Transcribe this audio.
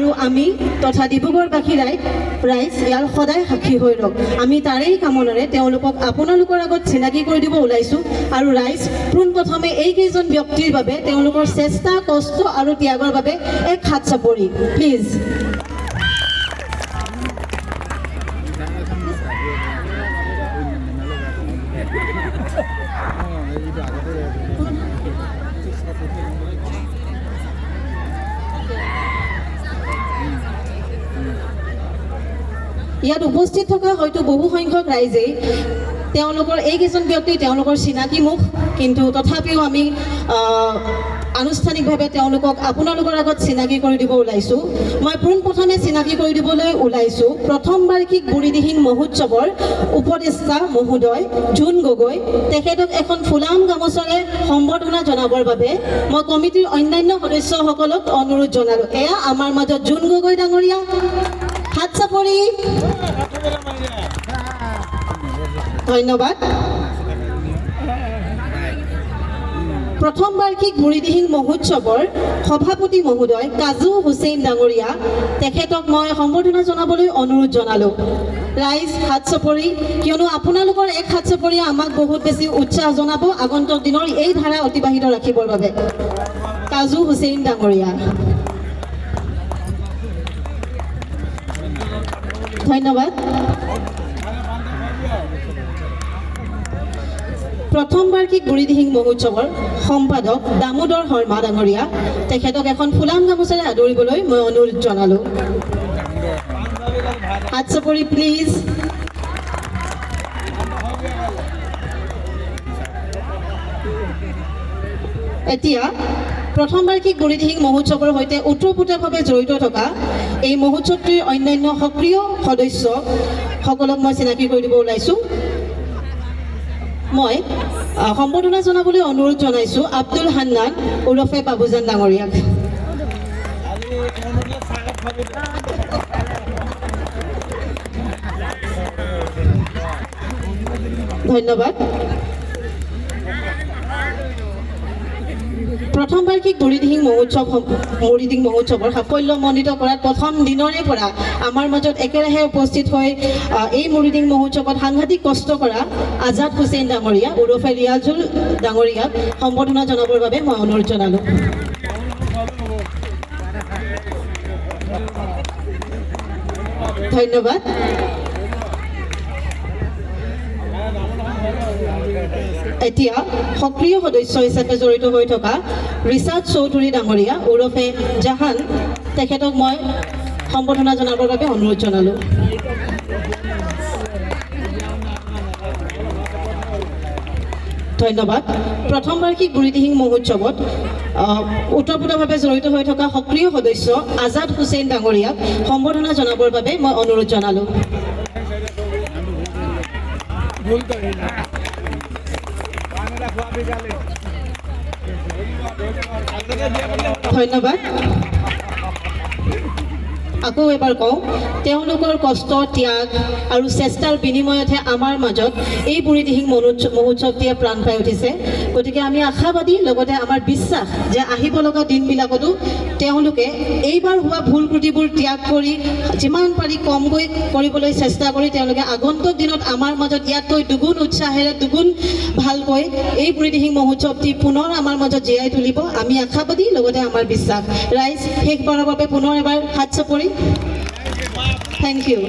আৰু আমি তথা ডিব্ৰুগড়বাসী ৰাইজ ইয়াৰ সদায় সাক্ষী হৈ ৰওক। আমি তাৰেই কামনাৰে তেওঁলোকক আপোনালোকৰ আগত চিনাকি কৰি দিব ওলাইছোঁ। আৰু ৰাইজ পোনপ্ৰথমে এইকেইজন ব্যক্তিৰ বাবে তেওঁলোকৰ চেষ্টা, কষ্ট আৰু ত্যাগৰ বাবে এক হাত চাপৰি প্লিজ। ইয়াত উপস্থিত থকা হয়তো বহু সংখ্যক ৰাইজেই তেওঁলোকৰ এইকেইজন ব্যক্তি তেওঁলোকৰ চিনাকি মুখ, কিন্তু তথাপিও আমি আনুষ্ঠানিকভাৱে তেওঁলোকক আপোনালোকৰ আগত চিনাকি কৰি দিব ওলাইছোঁ। মই পোনপ্ৰথমে চিনাকি কৰি দিবলৈ ওলাইছোঁ প্ৰথম বাৰ্ষিক বুঢ়ীদিহিং মহোৎসৱৰ উপদেষ্টা মহোদয় জোন গগৈ। তেখেতক এখন ফুলাম গামোচাৰে সম্বৰ্ধনা জনাবৰ বাবে মই কমিটিৰ অন্যান্য সদস্যসকলক অনুৰোধ জনালোঁ। এয়া আমাৰ মাজত জোন গগৈ ডাঙৰীয়া, হাত চাপৰি। ধন্যবাদ। প্ৰথম বাৰ্ষিক বুঢ়ীদিহিং মহোৎসৱৰ সভাপতি মহোদয় কাজু হুছেইন ডাঙৰীয়া, তেখেতক মই সম্বৰ্ধনা জনাবলৈ অনুৰোধ জনালোঁ। ৰাইজ হাত চাপৰি, কিয়নো আপোনালোকৰ এক হাত চাপৰিয়ে আমাক বহুত বেছি উৎসাহ জনাব আগন্তুক দিনৰ এই ধাৰা অতিবাহিত ৰাখিবৰ বাবে। কাজু হুছেইন ডাঙৰীয়া, ধন্যবাদ। প্ৰথম বাৰ্ষিক বুঢ়ীদিহিং মহোৎসৱৰ সম্পাদক দামোদৰ শৰ্মা ডাঙৰীয়া, তেখেতক এখন ফুলাম গামোচাৰে আদৰিবলৈ মই অনুৰোধ জনালোঁ। হাত চাপৰি প্লিজ। এতিয়া প্ৰথম বাৰ্ষিক বুঢ়ীদিহিং মহোৎসৱৰ সৈতে ওতঃপ্ৰোতভাৱে জড়িত থকা এই মহোৎসৱটিৰ অন্যান্য সক্ৰিয় সদস্যসকলক মই চিনাকি কৰি দিব ওলাইছোঁ। মই সম্বৰ্ধনা জনাবলৈ অনুৰোধ জনাইছোঁ আব্দুল হান্নান ওৰফে বাবুজান ডাঙৰীয়াক। ধন্যবাদ। প্ৰথম বাৰ্ষিক বুঢ়ীদিহিং মহোৎসৱৰ সাফল্যমণ্ডিত কৰাত প্ৰথম দিনৰে পৰা আমাৰ মাজত একেৰাহে উপস্থিত হৈ এই বুঢ়ীদিহিং মহোৎসৱত সাংঘাতিক কষ্ট কৰা আজাদ হুছেইন ডাঙৰীয়া ওৰফে ৰিয়াজুল ডাঙৰীয়াক সম্বৰ্ধনা জনাবৰ বাবে মই অনুৰোধ জনালোঁ। ধন্যবাদ। এতিয়া সক্ৰিয় সদস্য হিচাপে জড়িত হৈ থকা ৰিচাৰ্ড চৌধুৰী ডাঙৰীয়া ওৰফে জাহান, তেখেতক মই সম্বৰ্ধনা জনাবৰ বাবে অনুৰোধ জনালোঁ। ধন্যবাদ। প্ৰথম বাৰ্ষিক বুঢ়ীদিহিং মহোৎসৱত ওতঃপ্ৰোতভাৱে জড়িত হৈ থকা সক্ৰিয় সদস্য আজাদ হুছেইন ডাঙৰীয়াক সম্বৰ্ধনা জনাবৰ বাবে মই অনুৰোধ জনালোঁ। ধন্যবাদ। আকৌ এবাৰ কওঁ, তেওঁলোকৰ কষ্ট, ত্যাগ আৰু চেষ্টাৰ বিনিময়তহে আমাৰ মাজত এই বুঢ়ীদিহিং মহোৎসৱটিয়ে প্ৰাণ পাই উঠিছে। গতিকে আমি আশাবাদী, লগতে আমাৰ বিশ্বাস যে আহিব লগা দিনবিলাকতো তেওঁলোকে এইবাৰ হোৱা ভুল ত্ৰুটিবোৰ ত্যাগ কৰি যিমান পাৰি কমকৈ কৰিবলৈ চেষ্টা কৰি তেওঁলোকে আগন্তুক দিনত আমাৰ মাজত ইয়াতকৈ দুগুণ উৎসাহেৰে, দুগুণ ভালকৈ এই বুঢ়ীদিহিং মহোৎসৱটি পুনৰ আমাৰ মাজত জীয়াই তুলিব। আমি আশাবাদী, লগতে আমাৰ বিশ্বাস। ৰাইজ শেষবাৰৰ বাবে পুনৰ এবাৰ হাত চাপৰি। Thank you.